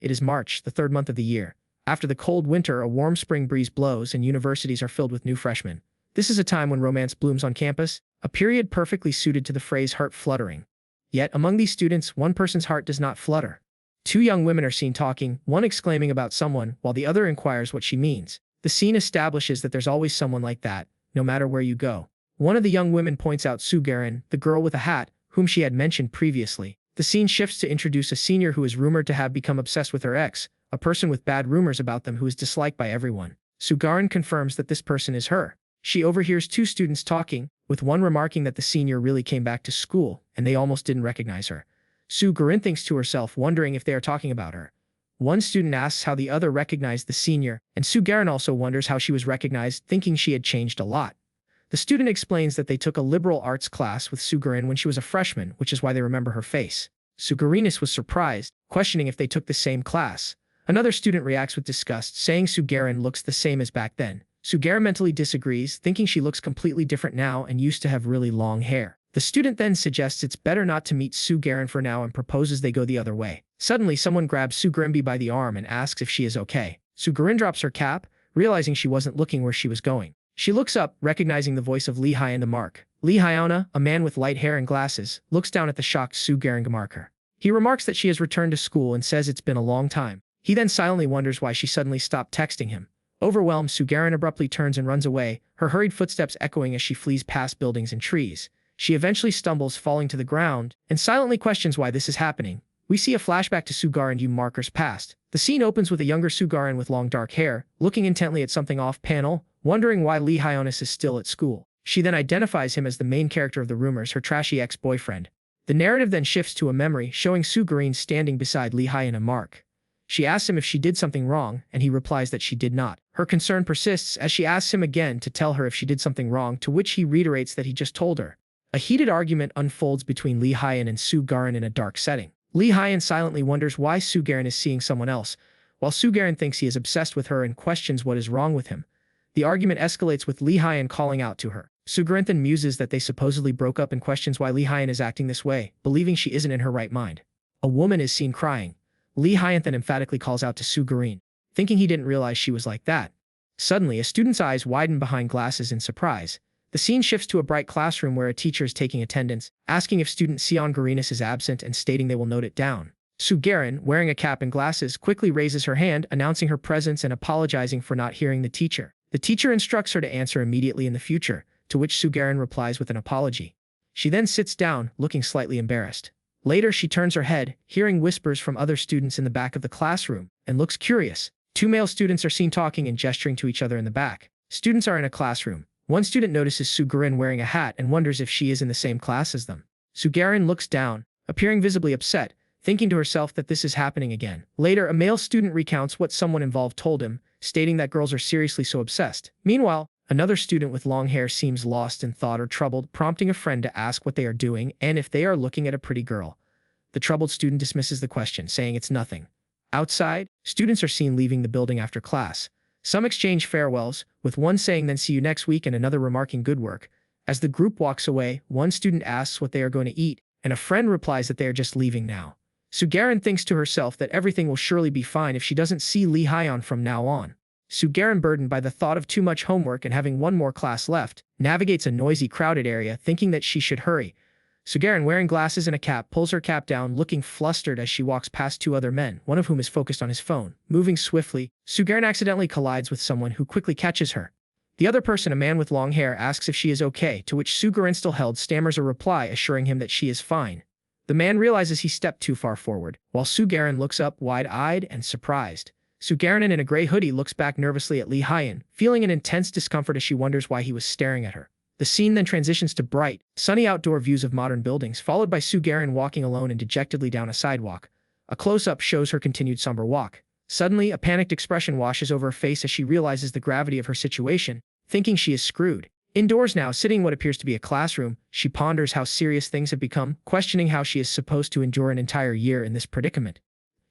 It is March, the third month of the year. After the cold winter, a warm spring breeze blows and universities are filled with new freshmen. This is a time when romance blooms on campus, a period perfectly suited to the phrase heart fluttering. Yet, among these students, one person's heart does not flutter. Two young women are seen talking, one exclaiming about someone, while the other inquires what she means. The scene establishes that there's always someone like that, no matter where you go. One of the young women points out Soo-gerin, the girl with a hat, whom she had mentioned previously. The scene shifts to introduce a senior who is rumored to have become obsessed with her ex, a person with bad rumors about them who is disliked by everyone. Soo-gerin confirms that this person is her. She overhears two students talking, with one remarking that the senior really came back to school, and they almost didn't recognize her. Soo-gerin thinks to herself, wondering if they are talking about her. One student asks how the other recognized the senior, and Soo-gerin also wonders how she was recognized, thinking she had changed a lot. The student explains that they took a liberal arts class with Soo-gerin when she was a freshman, which is why they remember her face. Soo-gerin was surprised, questioning if they took the same class. Another student reacts with disgust, saying Soo-gerin looks the same as back then. Soo-gerin mentally disagrees, thinking she looks completely different now and used to have really long hair. The student then suggests it's better not to meet Soo-gerin for now and proposes they go the other way. Suddenly, someone grabs Soo-gerin by the arm and asks if she is okay. Soo-gerin drops her cap, realizing she wasn't looking where she was going. She looks up, recognizing the voice of Lee Hyun the mark. Lee Hyuna, a man with light hair and glasses, looks down at the shocked Soo-gerin marker. He remarks that she has returned to school and says it's been a long time. He then silently wonders why she suddenly stopped texting him. Overwhelmed, Soo-gerin abruptly turns and runs away, her hurried footsteps echoing as she flees past buildings and trees. She eventually stumbles, falling to the ground, and silently questions why this is happening. We see a flashback to Soo-gerin marker's past. The scene opens with a younger Soo-gerin with long dark hair, looking intently at something off-panel, wondering why Lee Hyun is still at school. She then identifies him as the main character of the rumors, her trashy ex-boyfriend. The narrative then shifts to a memory, showing Soo-gerin standing beside Lee Hyun and Mark. She asks him if she did something wrong, and he replies that she did not. Her concern persists as she asks him again to tell her if she did something wrong, to which he reiterates that he just told her. A heated argument unfolds between Lee Hyun and Soo-gerin in a dark setting. Lee Hyun silently wonders why Soo-gerin is seeing someone else, while Soo-gerin thinks he is obsessed with her and questions what is wrong with him. The argument escalates with Lee Hyun calling out to her. Soo-gerin then muses that they supposedly broke up and questions why Lee Hyun is acting this way, believing she isn't in her right mind. A woman is seen crying. Lee Hyun then emphatically calls out to Soo-gerin, thinking he didn't realize she was like that. Suddenly, a student's eyes widen behind glasses in surprise. The scene shifts to a bright classroom where a teacher is taking attendance, asking if student Seon-gerin is absent and stating they will note it down. Soo-gerin, wearing a cap and glasses, quickly raises her hand, announcing her presence and apologizing for not hearing the teacher. The teacher instructs her to answer immediately in the future, to which Soo-gerin replies with an apology. She then sits down, looking slightly embarrassed. Later, she turns her head, hearing whispers from other students in the back of the classroom, and looks curious. Two male students are seen talking and gesturing to each other in the back. Students are in a classroom. One student notices Soo-gerin wearing a hat and wonders if she is in the same class as them. Soo-gerin looks down, appearing visibly upset, thinking to herself that this is happening again. Later, a male student recounts what someone involved told him, stating that girls are seriously so obsessed. Meanwhile, another student with long hair seems lost in thought or troubled, prompting a friend to ask what they are doing and if they are looking at a pretty girl. The troubled student dismisses the question, saying it's nothing. Outside, students are seen leaving the building after class. Some exchange farewells, with one saying then see you next week and another remarking good work. As the group walks away, one student asks what they are going to eat, and a friend replies that they are just leaving now. Soo-gerin thinks to herself that everything will surely be fine if she doesn't see Lee Hyun from now on. Soo-gerin, burdened by the thought of too much homework and having one more class left, navigates a noisy, crowded area, thinking that she should hurry. Soo-gerin, wearing glasses and a cap, pulls her cap down, looking flustered as she walks past two other men, one of whom is focused on his phone. Moving swiftly, Soo-gerin accidentally collides with someone who quickly catches her. The other person, a man with long hair, asks if she is okay, to which Soo-gerin, still held, stammers a reply assuring him that she is fine. The man realizes he stepped too far forward, while Soo-gerin looks up wide-eyed and surprised. Soo-gerin, in a gray hoodie, looks back nervously at Lee Hyun, feeling an intense discomfort as she wonders why he was staring at her. The scene then transitions to bright, sunny outdoor views of modern buildings, followed by Soo-gerin walking alone and dejectedly down a sidewalk. A close-up shows her continued somber walk. Suddenly, a panicked expression washes over her face as she realizes the gravity of her situation, thinking she is screwed. Indoors now, sitting in what appears to be a classroom, she ponders how serious things have become, questioning how she is supposed to endure an entire year in this predicament.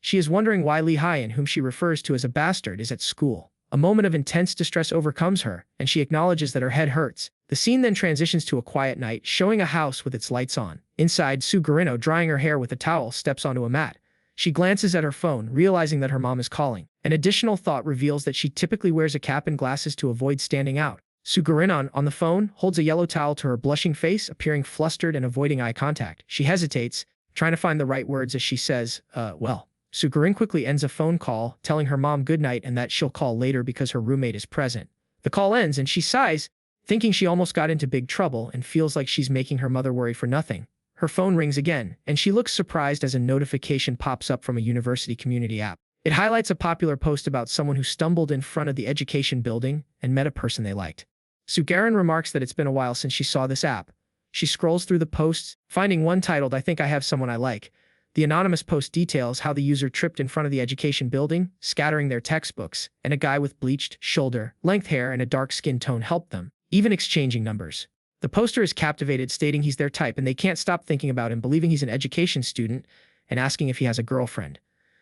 She is wondering why Lee Hyun, whom she refers to as a bastard, is at school. A moment of intense distress overcomes her, and she acknowledges that her head hurts. The scene then transitions to a quiet night, showing a house with its lights on. Inside, Soo-gerin, drying her hair with a towel, steps onto a mat. She glances at her phone, realizing that her mom is calling. An additional thought reveals that she typically wears a cap and glasses to avoid standing out. Sugarin on the phone holds a yellow towel to her blushing face, appearing flustered and avoiding eye contact. She hesitates, trying to find the right words as she says, well. Sugarin quickly ends a phone call, telling her mom goodnight and that she'll call later because her roommate is present. The call ends and she sighs, thinking she almost got into big trouble and feels like she's making her mother worry for nothing. Her phone rings again, and she looks surprised as a notification pops up from a university community app. It highlights a popular post about someone who stumbled in front of the education building and met a person they liked. Sugarin remarks that it's been a while since she saw this app. She scrolls through the posts, finding one titled, "I think I have someone I like." The anonymous post details how the user tripped in front of the education building, scattering their textbooks, and a guy with bleached, shoulder-length hair and a dark skin tone helped them, even exchanging numbers. The poster is captivated, stating he's their type and they can't stop thinking about him, believing he's an education student, and asking if he has a girlfriend.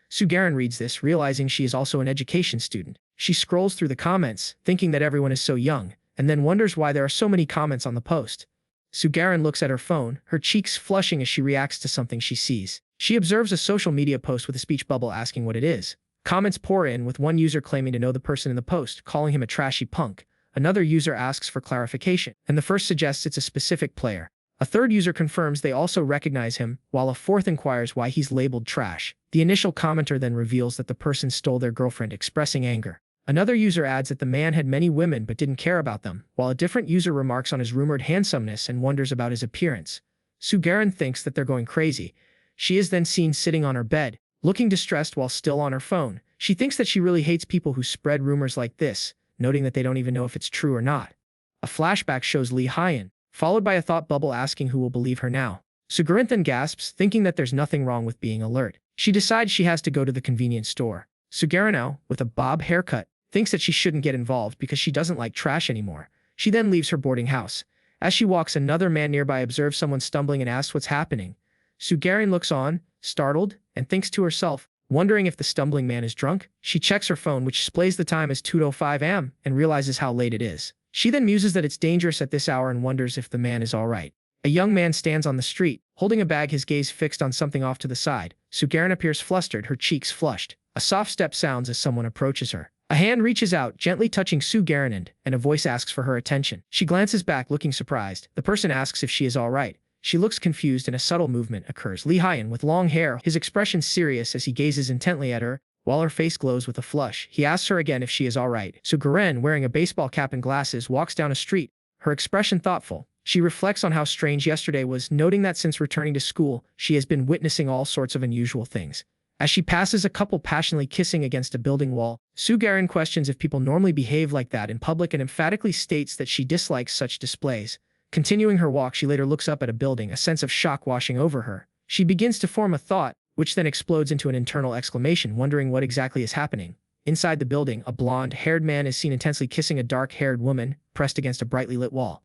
Sugarin reads this, realizing she is also an education student. She scrolls through the comments, thinking that everyone is so young, and then wonders why there are so many comments on the post. Sugarin looks at her phone, her cheeks flushing as she reacts to something she sees. She observes a social media post with a speech bubble asking what it is. Comments pour in, with one user claiming to know the person in the post, calling him a trashy punk. Another user asks for clarification, and the first suggests it's a specific player. A third user confirms they also recognize him, while a fourth inquires why he's labeled trash. The initial commenter then reveals that the person stole their girlfriend, expressing anger. Another user adds that the man had many women but didn't care about them, while a different user remarks on his rumored handsomeness and wonders about his appearance. Sugarin thinks that they're going crazy. She is then seen sitting on her bed, looking distressed while still on her phone. She thinks that she really hates people who spread rumors like this, noting that they don't even know if it's true or not. A flashback shows Lee Hyun, followed by a thought bubble asking who will believe her now. Sugarin then gasps, thinking that there's nothing wrong with being alert. She decides she has to go to the convenience store. Sugarin, with a bob haircut, thinks that she shouldn't get involved because she doesn't like trash anymore. She then leaves her boarding house. As she walks, another man nearby observes someone stumbling and asks what's happening. Sugarin looks on, startled, and thinks to herself, wondering if the stumbling man is drunk. She checks her phone, which displays the time as 2:05 am, and realizes how late it is. She then muses that it's dangerous at this hour and wonders if the man is alright. A young man stands on the street, holding a bag, his gaze fixed on something off to the side. Sugarin appears flustered, her cheeks flushed. A soft step sounds as someone approaches her. A hand reaches out, gently touching Sugarin, and a voice asks for her attention. She glances back, looking surprised. The person asks if she is alright. She looks confused and a subtle movement occurs. Lee Hyun, with long hair, his expression serious as he gazes intently at her, while her face glows with a flush. He asks her again if she is alright. Sugarin, wearing a baseball cap and glasses, walks down a street, her expression thoughtful. She reflects on how strange yesterday was, noting that since returning to school, she has been witnessing all sorts of unusual things. As she passes a couple passionately kissing against a building wall, Sugarin questions if people normally behave like that in public and emphatically states that she dislikes such displays. Continuing her walk, she later looks up at a building, a sense of shock washing over her. She begins to form a thought, which then explodes into an internal exclamation, wondering what exactly is happening. Inside the building, a blonde-haired man is seen intensely kissing a dark-haired woman, pressed against a brightly lit wall.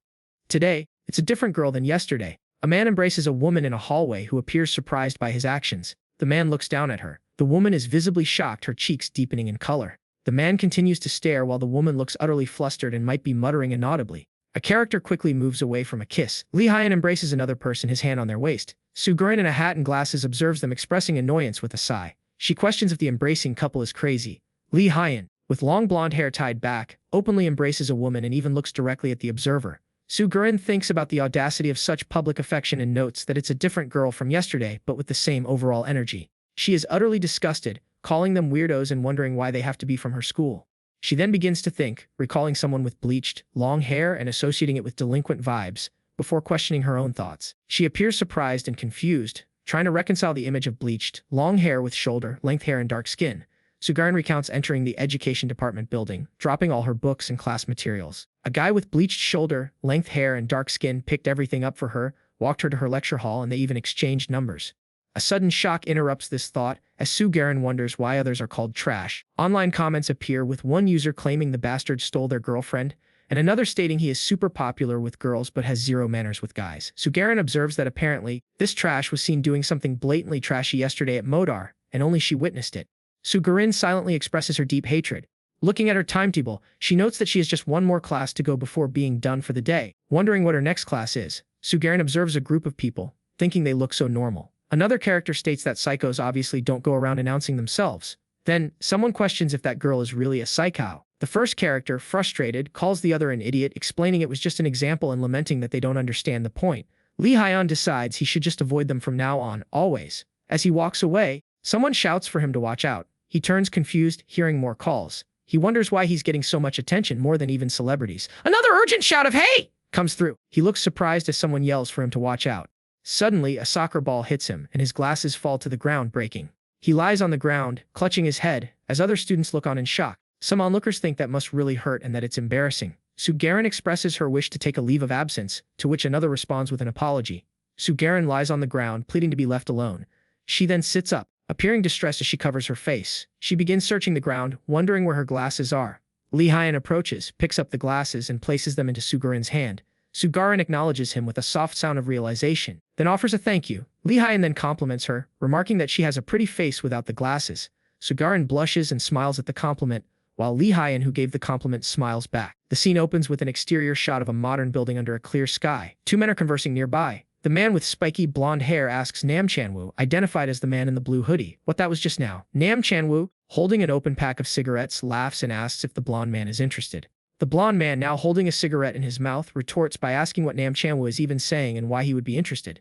Today, it's a different girl than yesterday. A man embraces a woman in a hallway who appears surprised by his actions. The man looks down at her. The woman is visibly shocked, her cheeks deepening in color. The man continues to stare while the woman looks utterly flustered and might be muttering inaudibly. A character quickly moves away from a kiss. Lee Hyun embraces another person, his hand on their waist. Sugarin in a hat and glasses observes them, expressing annoyance with a sigh. She questions if the embracing couple is crazy. Lee Hyun, with long blonde hair tied back, openly embraces a woman and even looks directly at the observer. Sugarin thinks about the audacity of such public affection and notes that it's a different girl from yesterday, but with the same overall energy. She is utterly disgusted, calling them weirdos and wondering why they have to be from her school. She then begins to think, recalling someone with bleached, long hair and associating it with delinquent vibes, before questioning her own thoughts. She appears surprised and confused, trying to reconcile the image of bleached, long hair with shoulder-length hair and dark skin. Sugarin recounts entering the education department building, dropping all her books and class materials. A guy with bleached shoulder-length hair and dark skin picked everything up for her, walked her to her lecture hall, and they even exchanged numbers. A sudden shock interrupts this thought, as Sugarin wonders why others are called trash. Online comments appear, with one user claiming the bastard stole their girlfriend, and another stating he is super popular with girls but has zero manners with guys. Sugarin observes that apparently, this trash was seen doing something blatantly trashy yesterday at Modar, and only she witnessed it. Sugarin silently expresses her deep hatred. Looking at her timetable, she notes that she has just one more class to go before being done for the day. Wondering what her next class is, Sugarin observes a group of people, thinking they look so normal. Another character states that psychos obviously don't go around announcing themselves. Then, someone questions if that girl is really a psycho. The first character, frustrated, calls the other an idiot, explaining it was just an example and lamenting that they don't understand the point. Lee Hyun decides he should just avoid them from now on, always. As he walks away, someone shouts for him to watch out. He turns confused, hearing more calls. He wonders why he's getting so much attention, more than even celebrities. Another urgent shout of "Hey!" comes through. He looks surprised as someone yells for him to watch out. Suddenly, a soccer ball hits him, and his glasses fall to the ground, breaking. He lies on the ground, clutching his head, as other students look on in shock. Some onlookers think that must really hurt and that it's embarrassing. Sugaran expresses her wish to take a leave of absence, to which another responds with an apology. Sugaran lies on the ground, pleading to be left alone. She then sits up, appearing distressed as she covers her face. She begins searching the ground, wondering where her glasses are. Lee Hyun approaches, picks up the glasses, and places them into Sugaran's hand. Sugaran acknowledges him with a soft sound of realization, then offers a thank you. Lee Hyun then compliments her, remarking that she has a pretty face without the glasses. Sugaran blushes and smiles at the compliment, while Lee Hyun, who gave the compliment, smiles back. The scene opens with an exterior shot of a modern building under a clear sky. Two men are conversing nearby. The man with spiky blonde hair asks Nam Chanwoo, identified as the man in the blue hoodie, what that was just now. Nam Chanwoo, holding an open pack of cigarettes, laughs and asks if the blonde man is interested. The blonde man, now holding a cigarette in his mouth, retorts by asking what Nam Chanwoo is even saying and why he would be interested.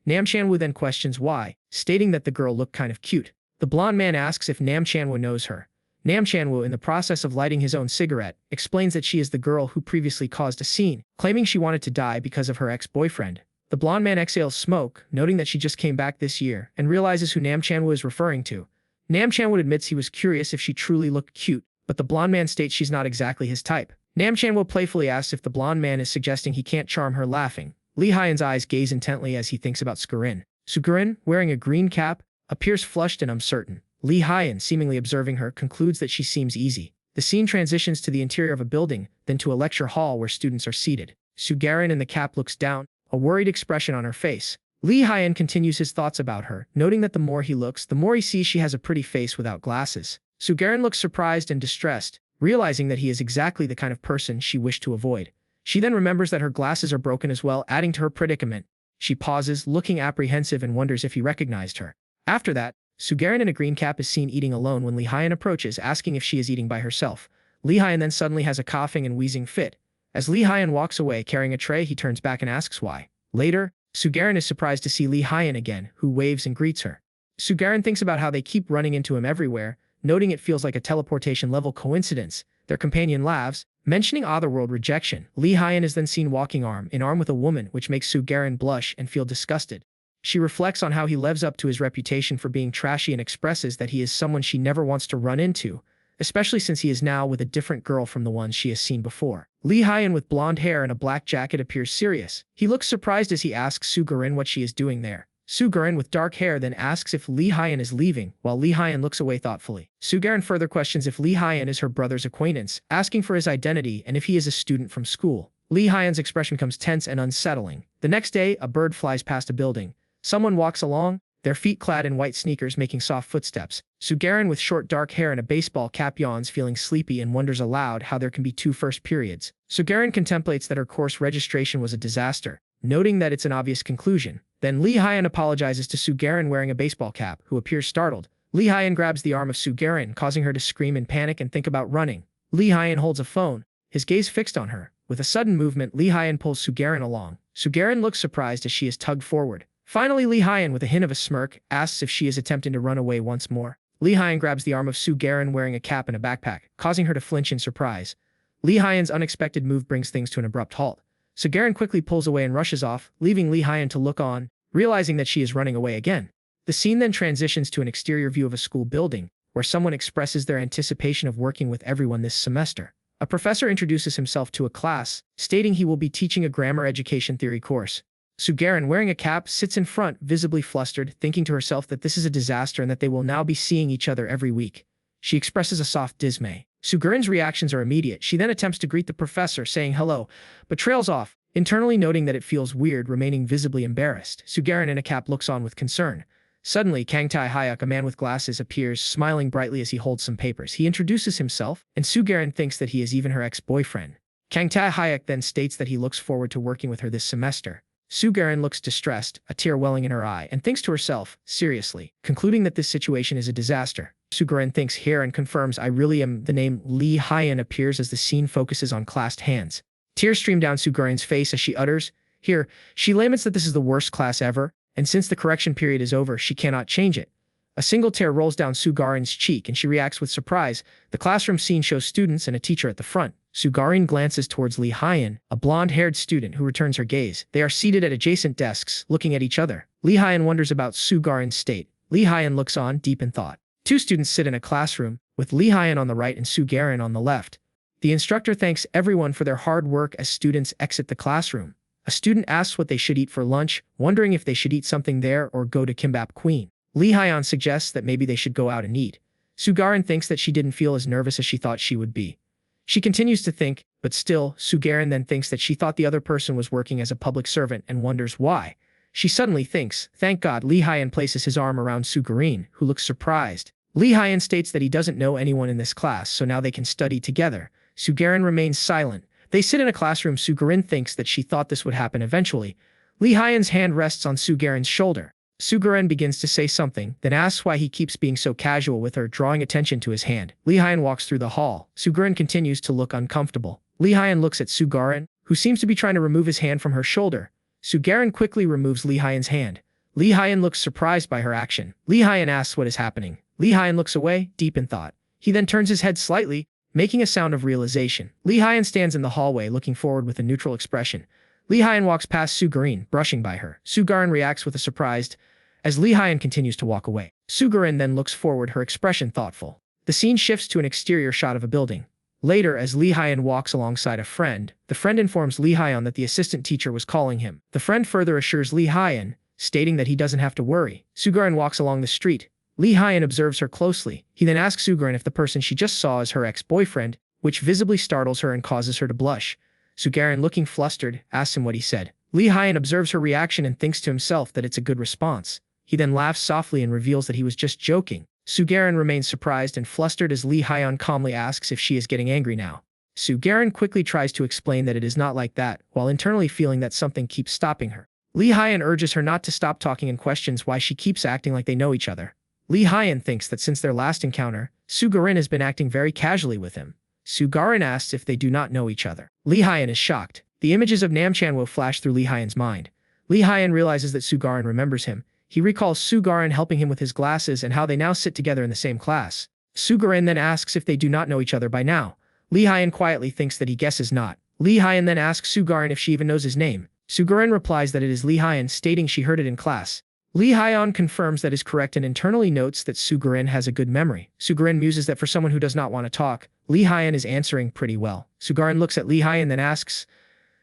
Nam Chanwoo then questions why, stating that the girl looked kind of cute. The blonde man asks if Nam Chanwoo knows her. Nam Chanwoo, in the process of lighting his own cigarette, explains that she is the girl who previously caused a scene, claiming she wanted to die because of her ex-boyfriend. The blonde man exhales smoke, noting that she just came back this year, and realizes who Nam Chanwoo is referring to. Nam Chanwoo admits he was curious if she truly looked cute, but the blonde man states she's not exactly his type. Nam Chanwoo playfully asks if the blonde man is suggesting he can't charm her, laughing. Lee Hyun's eyes gaze intently as he thinks about Sugaran. Sugaran, wearing a green cap, appears flushed and uncertain. Lee Hyun, seemingly observing her, concludes that she seems easy. The scene transitions to the interior of a building, then to a lecture hall where students are seated. Sugaran in the cap looks down, a worried expression on her face. Lee Hyun continues his thoughts about her, noting that the more he looks, the more he sees she has a pretty face without glasses. Sugaran looks surprised and distressed, realizing that he is exactly the kind of person she wished to avoid. She then remembers that her glasses are broken as well, adding to her predicament. She pauses, looking apprehensive, and wonders if he recognized her. After that, Sugaran in a green cap is seen eating alone when Lee Hyun approaches, asking if she is eating by herself. Lee Hyun then suddenly has a coughing and wheezing fit. As Lee Hyun walks away carrying a tray, he turns back and asks why. Later, Sugaran is surprised to see Lee Hyun again, who waves and greets her. Sugaran thinks about how they keep running into him everywhere, noting it feels like a teleportation-level coincidence. Their companion laughs, mentioning otherworld rejection. Lee Hyun is then seen walking arm in arm with a woman, which makes Sugaran blush and feel disgusted. She reflects on how he lives up to his reputation for being trashy and expresses that he is someone she never wants to run into, especially since he is now with a different girl from the ones she has seen before. Lee Hyun with blonde hair and a black jacket appears serious. He looks surprised as he asks Sugaran what she is doing there. Sugaran with dark hair then asks if Lee Hyun is leaving, while Lee Hyun looks away thoughtfully. Sugaran further questions if Lee Hyun is her brother's acquaintance, asking for his identity and if he is a student from school. Lee Hyun's expression becomes tense and unsettling. The next day, a bird flies past a building. Someone walks along, their feet clad in white sneakers making soft footsteps. Sugaran with short dark hair and a baseball cap yawns, feeling sleepy, and wonders aloud how there can be two first periods. Sugaran contemplates that her course registration was a disaster, noting that it's an obvious conclusion. Then Lee Hyun apologizes to Sugaran wearing a baseball cap, who appears startled. Lee Hyun grabs the arm of Sugaran, causing her to scream in panic and think about running. Lee Hyun holds a phone, his gaze fixed on her. With a sudden movement, Lee Hyun pulls Sugaran along. Sugaran looks surprised as she is tugged forward. Finally, Lee Hyun, with a hint of a smirk, asks if she is attempting to run away once more. Lee Hyun grabs the arm of Sugaran wearing a cap and a backpack, causing her to flinch in surprise. Lee Hyun's unexpected move brings things to an abrupt halt. Sugaran quickly pulls away and rushes off, leaving Lee Hyun to look on, realizing that she is running away again. The scene then transitions to an exterior view of a school building, where someone expresses their anticipation of working with everyone this semester. A professor introduces himself to a class, stating he will be teaching a grammar education theory course. Sugaran, wearing a cap, sits in front, visibly flustered, thinking to herself that this is a disaster and that they will now be seeing each other every week. She expresses a soft dismay. Sugaran's reactions are immediate. She then attempts to greet the professor, saying hello, but trails off, internally noting that it feels weird, remaining visibly embarrassed. Sugaran in a cap looks on with concern. Suddenly, Kang Tae-hyuk, a man with glasses, appears, smiling brightly as he holds some papers. He introduces himself, and Sugaran thinks that he is even her ex-boyfriend. Kang Tae-hyuk then states that he looks forward to working with her this semester. Su Garin looks distressed, a tear welling in her eye, and thinks to herself, seriously, concluding that this situation is a disaster. Su Garin thinks here and confirms I really am. The name Lee Hyan appears as the scene focuses on clasped hands. Tears stream down Su Garin's face as she utters, here, she laments that this is the worst class ever, and since the correction period is over, she cannot change it. A single tear rolls down Su Garin's cheek and she reacts with surprise. The classroom scene shows students and a teacher at the front. Su Garin glances towards Lee Hyan, a blonde-haired student who returns her gaze. They are seated at adjacent desks, looking at each other. Lee Hyan wonders about Su Garin's state. Lee Hyan looks on, deep in thought. Two students sit in a classroom, with Lee Hyan on the right and Su Garin on the left. The instructor thanks everyone for their hard work as students exit the classroom. A student asks what they should eat for lunch, wondering if they should eat something there or go to Kimbap Queen. Lee Hyan suggests that maybe they should go out and eat. Su Garin thinks that she didn't feel as nervous as she thought she would be. She continues to think, but still, Su Garin then thinks that she thought the other person was working as a public servant and wonders why. She suddenly thinks, thank God. Lee Hyan places his arm around Su Garin, who looks surprised. Lee Hyan states that he doesn't know anyone in this class, so now they can study together. Su Garin remains silent. They sit in a classroom. Su Garin thinks that she thought this would happen eventually. Lee Hyan's hand rests on Su Garin's shoulder. Su Garin begins to say something, then asks why he keeps being so casual with her, drawing attention to his hand. Lee Hyan walks through the hall. Su Garin continues to look uncomfortable. Lee Hyan looks at Su Garin, who seems to be trying to remove his hand from her shoulder. Su Garin quickly removes Lee Hyan's hand. Lee Hyan looks surprised by her action. Lee Hyan asks what is happening. Lee Hyan looks away, deep in thought. He then turns his head slightly, making a sound of realization. Lee Hyan stands in the hallway looking forward with a neutral expression. Lee Hyan walks past Su Garin, brushing by her. Su Garin reacts with a surprised, as Lee Hyan continues to walk away. Su Garin then looks forward, her expression thoughtful. The scene shifts to an exterior shot of a building. Later, as Lee Hyan walks alongside a friend, the friend informs Lee Hyan that the assistant teacher was calling him. The friend further assures Lee Hyan, stating that he doesn't have to worry. Su Garin walks along the street. Lee Hyan observes her closely. He then asks Su Garin if the person she just saw is her ex-boyfriend, which visibly startles her and causes her to blush. Su Garin, looking flustered, asks him what he said. Lee Hyan observes her reaction and thinks to himself that it's a good response. He then laughs softly and reveals that he was just joking. Su Garin remains surprised and flustered as Lee Hyan calmly asks if she is getting angry now. Su Garin quickly tries to explain that it is not like that, while internally feeling that something keeps stopping her. Lee Hyan urges her not to stop talking and questions why she keeps acting like they know each other. Lee Hyan thinks that since their last encounter, Su Garin has been acting very casually with him. Su Garin asks if they do not know each other. Lee Hyan is shocked. The images of Nam Chanwo flash through Lee Hyan's mind. Lee Hyan realizes that Su Garin remembers him. He recalls Su Garin helping him with his glasses and how they now sit together in the same class. Su Garin then asks if they do not know each other by now. Lee Hyan quietly thinks that he guesses not. Lee Hyan then asks Su Garin if she even knows his name. Su Garin replies that it is Lee Hyan, stating she heard it in class. Lee Hyan confirms that is correct and internally notes that Su Garin has a good memory. Su Garin muses that for someone who does not want to talk, Lee Hyan is answering pretty well. Su Garin looks at Lee Hyan then asks.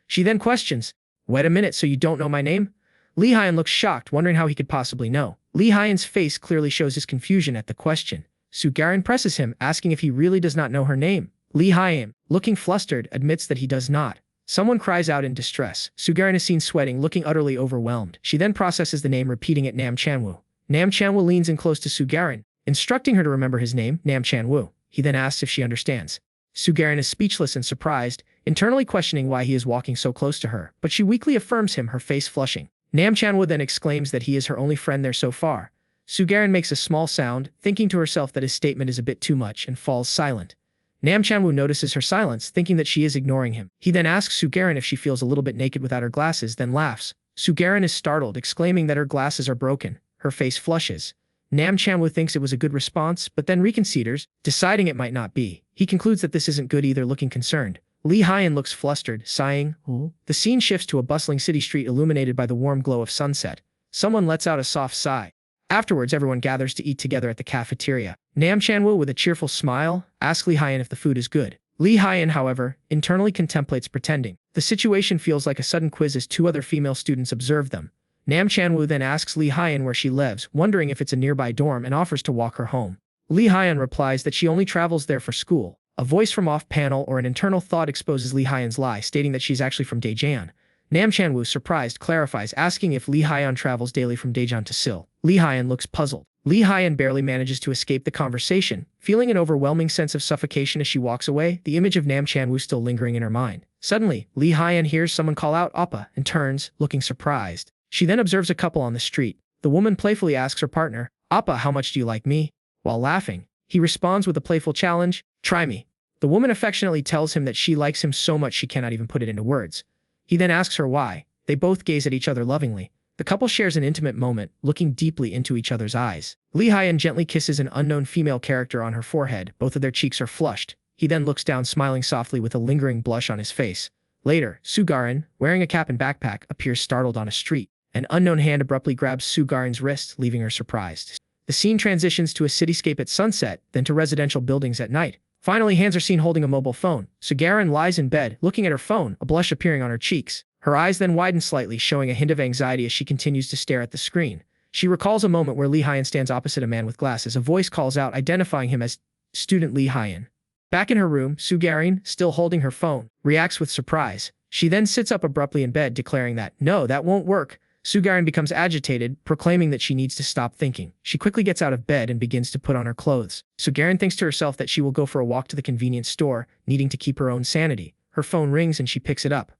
She then questions, wait a minute, so you don't know my name? Lee Hyan looks shocked, wondering how he could possibly know. Lee Hyan's face clearly shows his confusion at the question. Su Garin presses him, asking if he really does not know her name. Lee Hyan, looking flustered, admits that he does not. Someone cries out in distress. Su Garin is seen sweating, looking utterly overwhelmed. She then processes the name, repeating it, Nam Chanwo. Nam Chanwo leans in close to Su Garin, instructing her to remember his name, Nam Chanwo. He then asks if she understands. Su Garin is speechless and surprised, internally questioning why he is walking so close to her, but she weakly affirms him, her face flushing. Nam Chanwo then exclaims that he is her only friend there so far. Su Garin makes a small sound, thinking to herself that his statement is a bit too much, and falls silent. Nam Chanwo notices her silence, thinking that she is ignoring him. He then asks Su Garin if she feels a little bit naked without her glasses, then laughs. Su Garin is startled, exclaiming that her glasses are broken. Her face flushes. Nam Chanwo thinks it was a good response, but then reconsiders, deciding it might not be. He concludes that this isn't good either, looking concerned. Lee Hyan looks flustered, sighing. The scene shifts to a bustling city street illuminated by the warm glow of sunset. Someone lets out a soft sigh. Afterwards, everyone gathers to eat together at the cafeteria. Nam Chanwo, with a cheerful smile, asks Lee Hyan if the food is good. Lee Hyan, however, internally contemplates pretending. The situation feels like a sudden quiz as two other female students observe them. Nam Chanwo then asks Lee Hyan where she lives, wondering if it's a nearby dorm, and offers to walk her home. Lee Hyan replies that she only travels there for school. A voice from off-panel or an internal thought exposes Lee Hyan's lie, stating that she's actually from Daejeon. Nam Chanwo, surprised, clarifies, asking if Lee Hyan travels daily from Daejeon to Seoul. Lee Hyan looks puzzled. Lee Hyan barely manages to escape the conversation, feeling an overwhelming sense of suffocation as she walks away, the image of Nam Chanwo still lingering in her mind. Suddenly, Lee Hyan hears someone call out Appa and turns, looking surprised. She then observes a couple on the street. The woman playfully asks her partner, Appa, how much do you like me? While laughing, he responds with a playful challenge, try me. The woman affectionately tells him that she likes him so much she cannot even put it into words. He then asks her why. They both gaze at each other lovingly. The couple shares an intimate moment, looking deeply into each other's eyes. Lee Hyan gently kisses an unknown female character on her forehead. Both of their cheeks are flushed. He then looks down, smiling softly with a lingering blush on his face. Later, Sugarin, wearing a cap and backpack, appears startled on a street. An unknown hand abruptly grabs Sugarin's wrist, leaving her surprised. The scene transitions to a cityscape at sunset, then to residential buildings at night. Finally, hands are seen holding a mobile phone. Sugarin lies in bed, looking at her phone, a blush appearing on her cheeks. Her eyes then widen slightly, showing a hint of anxiety as she continues to stare at the screen. She recalls a moment where Lee Hyan stands opposite a man with glasses. A voice calls out, identifying him as student Lee Hyan. Back in her room, Sugarin, still holding her phone, reacts with surprise. She then sits up abruptly in bed, declaring that, no, that won't work. Sugarin becomes agitated, proclaiming that she needs to stop thinking. She quickly gets out of bed and begins to put on her clothes. Sugarin thinks to herself that she will go for a walk to the convenience store, needing to keep her own sanity. Her phone rings and she picks it up.